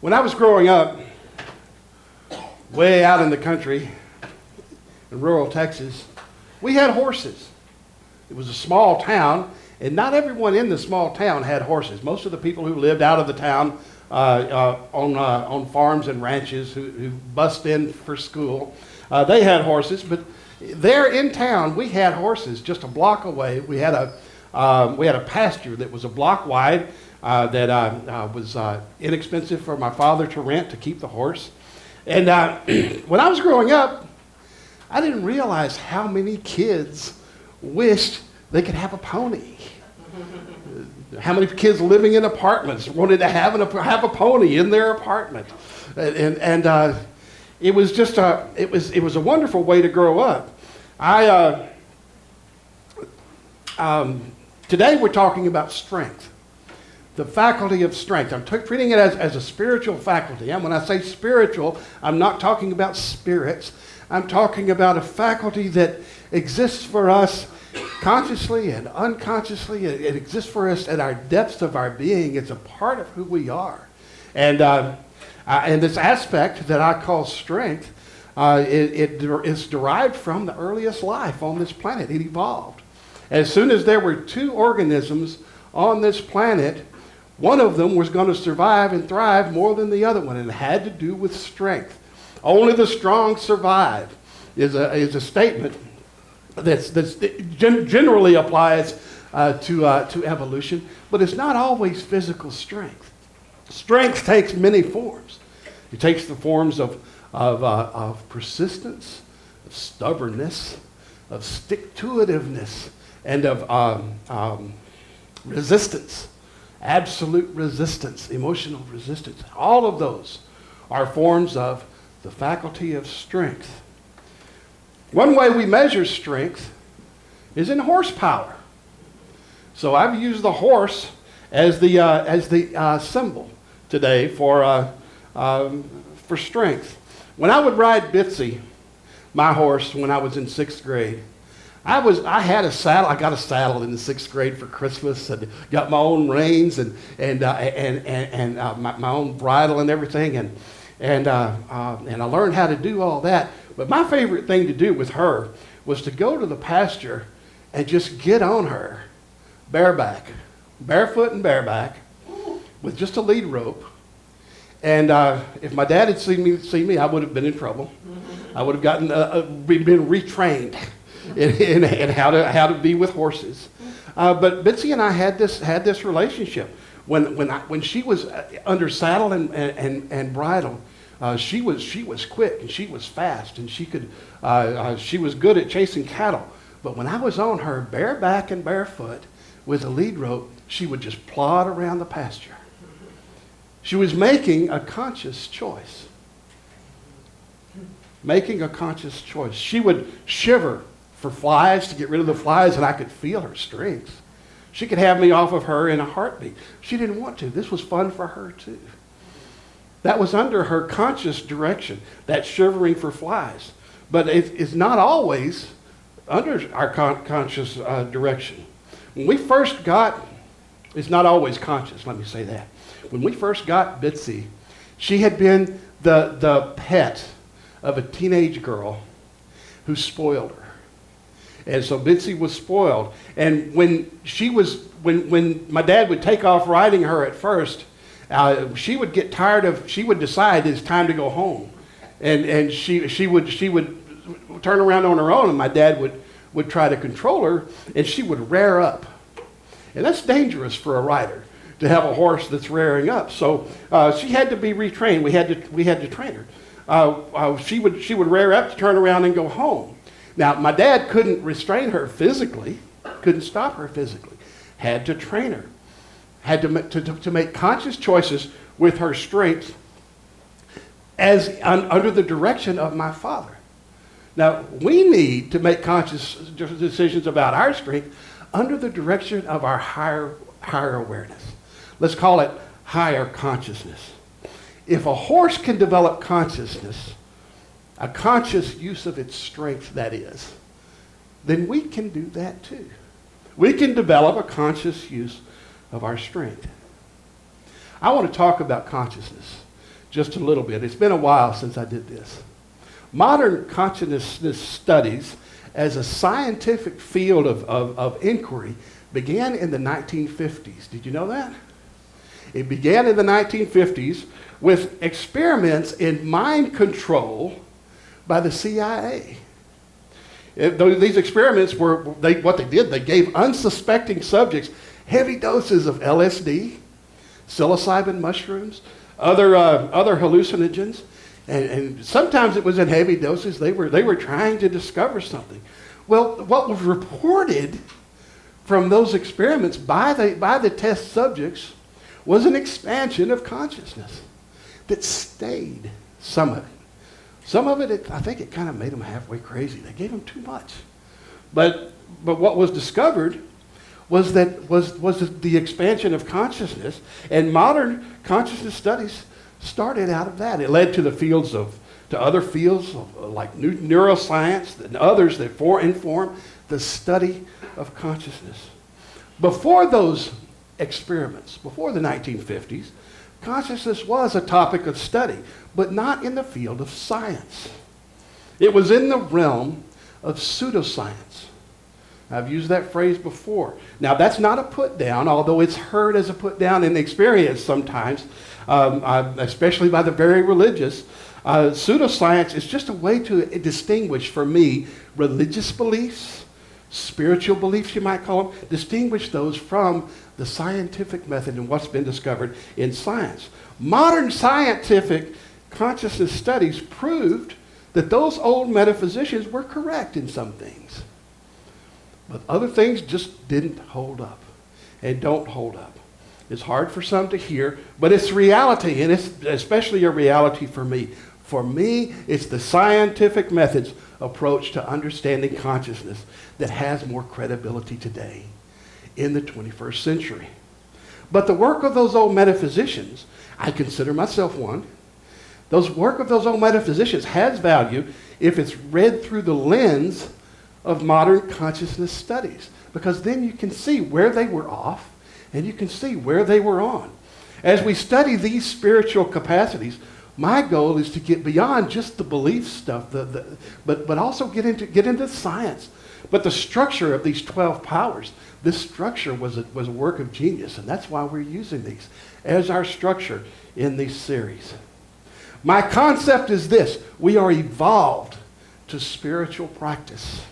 When I was growing up, way out in the country, in rural Texas, we had horses. It was a small town, and not everyone in the small town had horses. Most of the people who lived out of the town on farms and ranches who bussed in for school, they had horses. But there in town, we had horses just a block away. We had a pasture that was a block wide that was inexpensive for my father to rent to keep the horse. And when I was growing up, I didn't realize how many kids wished they could have a pony. How many kids living in apartments wanted to have a pony in their apartment, and it was just it was a wonderful way to grow up. Today we're talking about strength, the faculty of strength. I'm treating it as a spiritual faculty. And when I say spiritual, I'm not talking about spirits. I'm talking about a faculty that exists for us consciously and unconsciously. It exists for us at our depths of our being. It's a part of who we are. And this aspect that I call strength, it is derived from the earliest life on this planet. It evolved. As soon as there were two organisms on this planet, one of them was going to survive and thrive more than the other one, and it had to do with strength. Only the strong survive is a statement that generally applies to evolution, but it's not always physical strength. Strength takes many forms. It takes the forms of persistence, of stubbornness, of stick-to-itiveness, and of resistance, absolute resistance, emotional resistance. All of those are forms of the faculty of strength. One way we measure strength is in horsepower. So I've used the horse as the symbol today for strength. When I would ride Bitsy, my horse, when I was in 6th grade, I had a saddle. I got a saddle in the 6th grade for Christmas, and got my own reins and my own bridle and everything, and I learned how to do all that. But my favorite thing to do with her was to go to the pasture and just get on her bareback, barefoot and bareback, with just a lead rope. And if my dad had seen me, I would have been in trouble. I would have been retrained in how to be with horses. But Bitsy and I had this relationship. When she was under saddle and bridle, she was quick and she was fast, and she was good at chasing cattle. But when I was on her bareback and barefoot with a lead rope, she would just plod around the pasture. She was making a conscious choice. Making a conscious choice. She would shiver for flies to get rid of the flies, and I could feel her strength. She could have me off of her in a heartbeat. She didn't want to. This was fun for her too. That was under her conscious direction, that shivering for flies. But it's not always under our conscious direction. When we first got, it's not always conscious, let me say that. When we first got Bitsy, she had been the pet of a teenage girl who spoiled her. And so Bitsy was spoiled. And when my dad would take off riding her at first, she would get tired she would decide it's time to go home. And she would turn around on her own, and my dad would try to control her, and she would rear up. And that's dangerous for a rider, to have a horse that's rearing up. So she had to be retrained. We had to train her. She would rear up to turn around and go home. Now, my dad couldn't restrain her physically, couldn't stop her physically. Had to train her. Had to make conscious choices with her strength under the direction of my father. Now, we need to make conscious decisions about our strength under the direction of our higher awareness. Let's call it higher consciousness. If a horse can develop consciousness, a conscious use of its strength, that is, then we can do that too. We can develop a conscious use of our strength. I want to talk about consciousness just a little bit. It's been a while since I did this. Modern consciousness studies as a scientific field of inquiry began in the 1950s. Did you know that? It began in the 1950s with experiments in mind control by the CIA. These experiments what they did, they gave unsuspecting subjects heavy doses of LSD, psilocybin mushrooms, other hallucinogens, and sometimes it was in heavy doses. They were trying to discover something. Well, what was reported from those experiments by the test subjects was an expansion of consciousness that stayed. Some of it. Some of it, I think it kind of made them halfway crazy. They gave them too much. But what was discovered was the expansion of consciousness, and modern consciousness studies started out of that. It led to other fields like neuroscience and others that inform the study of consciousness. Before those experiments, before the 1950s, consciousness was a topic of study, but not in the field of science. It was in the realm of pseudoscience. I've used that phrase before. Now, that's not a put down, although it's heard as a put down in the experience sometimes, especially by the very religious. Pseudoscience is just a way to distinguish, for me, religious beliefs, spiritual beliefs, you might call them, distinguish those from the scientific method and what's been discovered in science. Modern scientific consciousness studies proved that those old metaphysicians were correct in some things. But other things just didn't hold up and don't hold up. It's hard for some to hear, but it's reality, and it's especially a reality for me. For me, it's the scientific methods approach to understanding consciousness that has more credibility today in the 21st century. But the work of those old metaphysicians, I consider myself one, those work of those old metaphysicians has value if it's read through the lens of modern consciousness studies, because then you can see where they were off and you can see where they were on. As we study these spiritual capacities, my goal is to get beyond just the belief stuff, but also get into science. But the structure of these 12 powers, this structure was a work of genius, and that's why we're using these as our structure in these series. My concept is this: we are evolved to spiritual practice.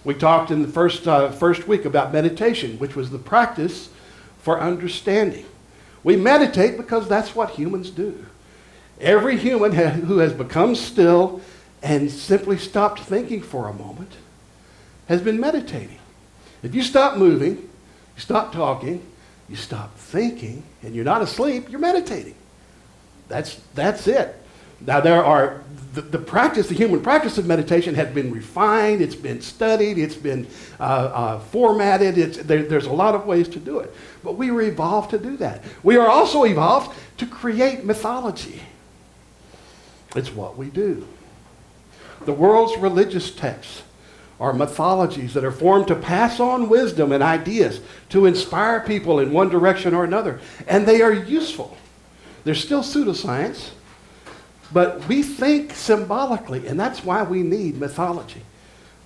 We talked in the first week about meditation, which was the practice for understanding. We meditate because that's what humans do. Every human who has become still and simply stopped thinking for a moment has been meditating. If you stop moving, you stop talking, you stop thinking, and you're not asleep, you're meditating. That's it. Now there are the human practice of meditation has been refined, it's been studied, it's been formatted. There's a lot of ways to do it. But we were evolved to do that. We are also evolved to create mythology. It's what we do. The world's religious texts are mythologies that are formed to pass on wisdom and ideas, to inspire people in one direction or another. And they are useful. They're still pseudoscience, but we think symbolically, and that's why we need mythology.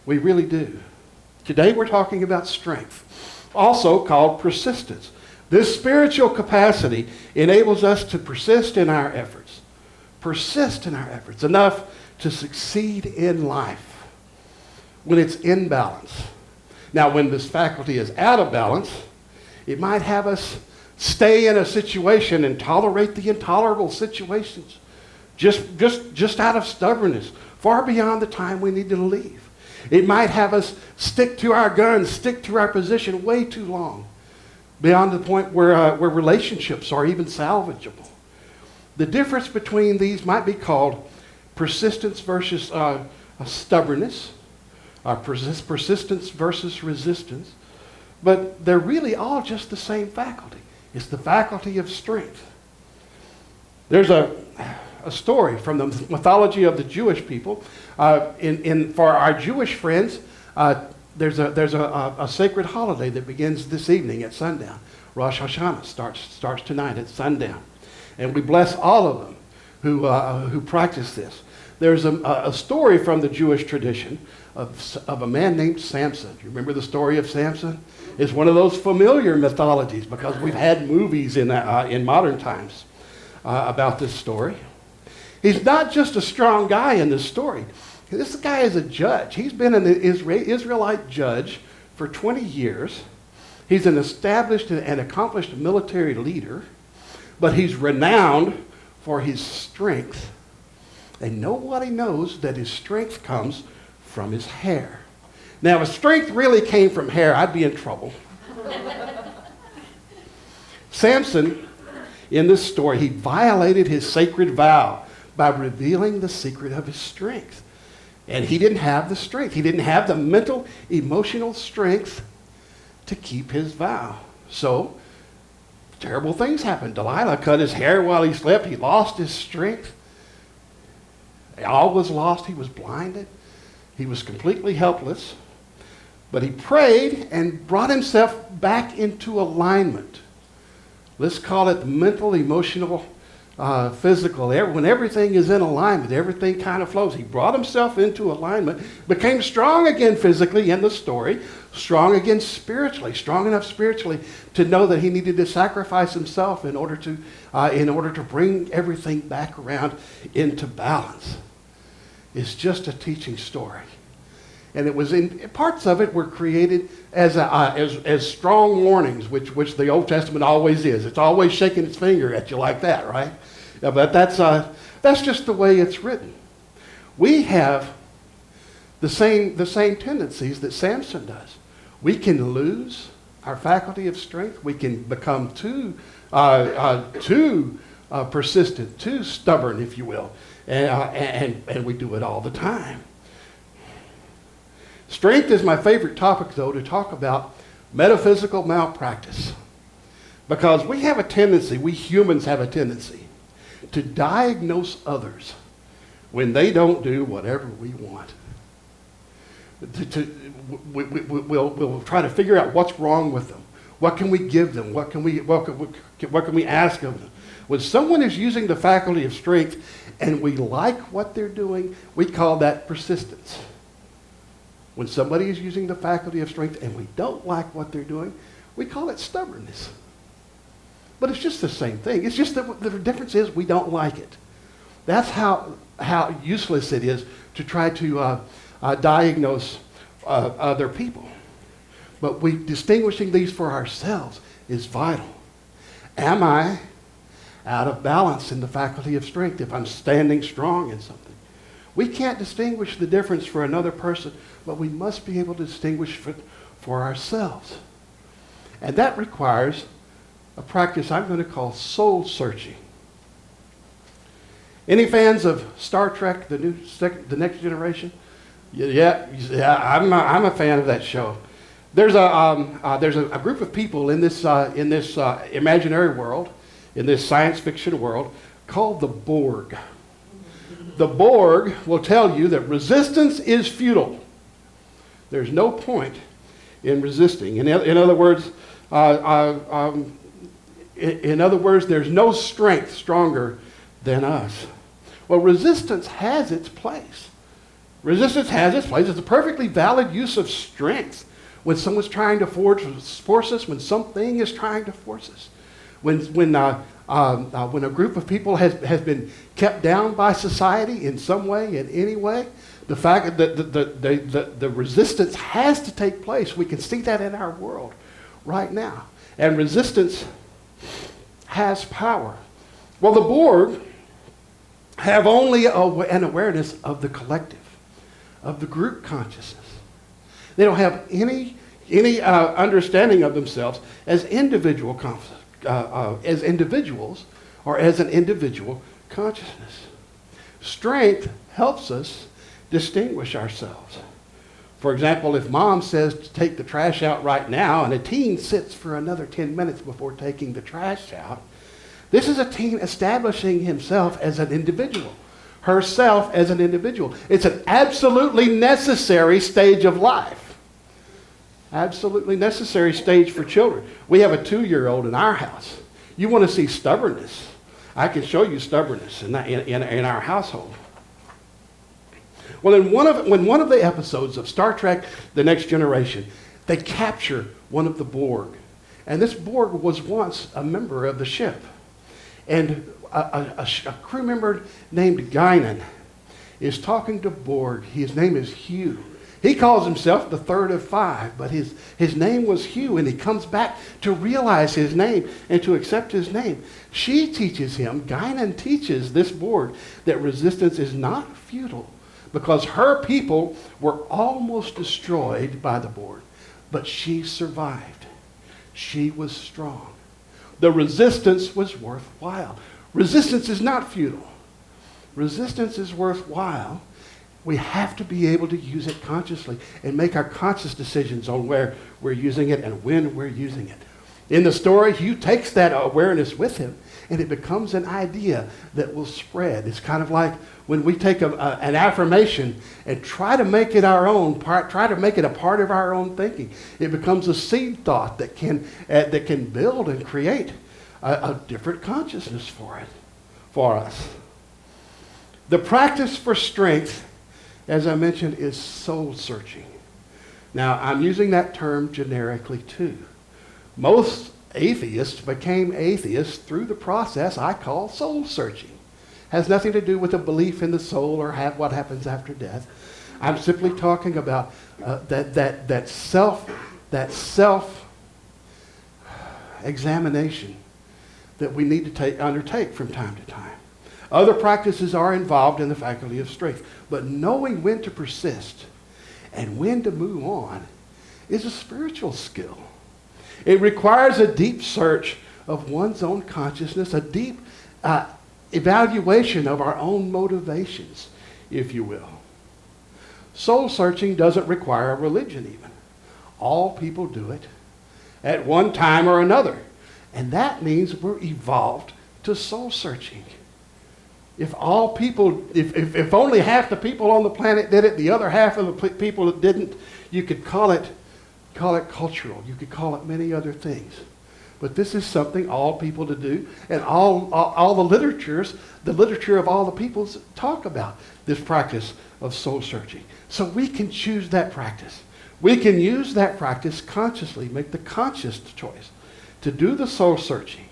We really do. Today we're talking about strength, also called persistence. This spiritual capacity enables us to persist in our efforts. Persist in our efforts enough to succeed in life when it's in balance. Now, when this faculty is out of balance, it might have us stay in a situation and tolerate the intolerable situations just out of stubbornness, far beyond the time we need to leave. It might have us stick to our guns, stick to our position way too long, beyond the point where relationships are even salvageable. The difference between these might be called persistence versus stubbornness, persistence versus resistance, but they're really all just the same faculty. It's the faculty of strength. There's a story from the mythology of the Jewish people. For our Jewish friends, there's a sacred holiday that begins this evening at sundown. Rosh Hashanah starts tonight at sundown. And we bless all of them. who practice this. There's a story from the Jewish tradition of a man named Samson. You remember the story of Samson? It's one of those familiar mythologies because we've had movies in modern times about this story. He's not just a strong guy in this story. This guy is a judge. He's been an Israelite judge for 20 years. He's an established and accomplished military leader, but he's renowned for his strength. And nobody knows that his strength comes from his hair. Now, if strength really came from hair, I'd be in trouble. Samson, in this story, he violated his sacred vow by revealing the secret of his strength. And he didn't have the strength. He didn't have the mental, emotional strength to keep his vow. So, terrible things happened. Delilah cut his hair while he slept. He lost his strength. All was lost. He was blinded. He was completely helpless. But he prayed and brought himself back into alignment. Let's call it mental, emotional, physical. When everything is in alignment, everything kind of flows. He brought himself into alignment, became strong again physically in the story, strong again spiritually, strong enough spiritually to know that he needed to sacrifice himself in order to bring everything back around into balance. It's just a teaching story. And it was parts of it were created as strong warnings, which the Old Testament always is. It's always shaking its finger at you like that, right? Yeah, but that's just the way it's written. We have the same tendencies that Samson does. We can lose our faculty of strength. We can become too persistent, too stubborn, if you will, and we do it all the time. Strength is my favorite topic, though, to talk about metaphysical malpractice. Because we have a tendency, we humans have a tendency, to diagnose others when they don't do whatever we want. We'll try to figure out what's wrong with them. What can we give them? What can we ask of them? When someone is using the faculty of strength and we like what they're doing, we call that persistence. When somebody is using the faculty of strength and we don't like what they're doing, we call it stubbornness. But it's just the same thing. It's just that the difference is we don't like it. That's how useless it is to try to diagnose other people. But distinguishing these for ourselves is vital. Am I out of balance in the faculty of strength if I'm standing strong in something? We can't distinguish the difference for another person, but we must be able to distinguish for ourselves. And that requires a practice I'm going to call soul searching. Any fans of Star Trek, the Next Generation? Yeah, I'm a fan of that show. There's a group of people in this imaginary world, in this science fiction world, called the Borg. The Borg will tell you that resistance is futile. There's no point in resisting. In other words, there's no strength stronger than us. Well, resistance has its place. Resistance has its place. It's a perfectly valid use of strength when someone's trying to force us, when something is trying to force us. When a group of people has been kept down by society in some way, in any way, the fact that the resistance has to take place. We can see that in our world right now. And resistance has power. Well, the Borg have only an awareness of the collective, of the group consciousness. They don't have any understanding of themselves as individuals or as an individual consciousness. Strength helps us distinguish ourselves. For example, if mom says to take the trash out right now and a teen sits for another 10 minutes before taking the trash out, this is a teen establishing himself as an individual, herself as an individual. It's an absolutely necessary stage of life. Absolutely necessary stage for children. We have a 2-year-old in our house. You want to see stubbornness. I can show you stubbornness in our household. Well, in one of the episodes of Star Trek: The Next Generation, they capture one of the Borg. And this Borg was once a member of the ship. And a crew member named Guinan is talking to Borg. His name is Hugh. He calls himself the third of five, but his name was Hugh, and he comes back to realize his name and to accept his name. She teaches him, Guinan teaches this Borg, that resistance is not futile, because her people were almost destroyed by the Borg, but she survived. She was strong. The resistance was worthwhile. Resistance is not futile. Resistance is worthwhile. We have to be able to use it consciously and make our conscious decisions on where we're using it and when we're using it. In the story, Hugh takes that awareness with him, and it becomes an idea that will spread. It's kind of like when we take an affirmation and try to make it our own, try to make it a part of our own thinking. It becomes a seed thought that can build and create a different consciousness for us. The practice for strength, as I mentioned, is soul searching. Now, I'm using that term generically too. Most atheists became atheists through the process I call soul searching. Has nothing to do with a belief in the soul or what happens after death. I'm simply talking about that self examination that we need to undertake from time to time. Other practices are involved in the faculty of strength, but knowing when to persist and when to move on is a spiritual skill. It requires a deep search of one's own consciousness, a deep evaluation of our own motivations, if you will. Soul searching doesn't require a religion even. All people do it at one time or another, and that means we're evolved to soul searching. If only half the people on the planet did it, the other half of the people that didn't, you could call it cultural. You could call it many other things. But this is something all people to do, and all the literature of all the peoples talk about this practice of soul searching. So we can choose that practice. We can use that practice consciously, make the conscious choice to do the soul searching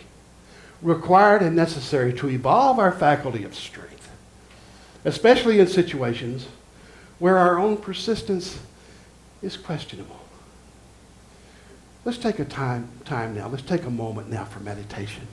required and necessary to evolve our faculty of strength, especially in situations where our own persistence is questionable. Let's take a time now. Let's take a moment now for meditation.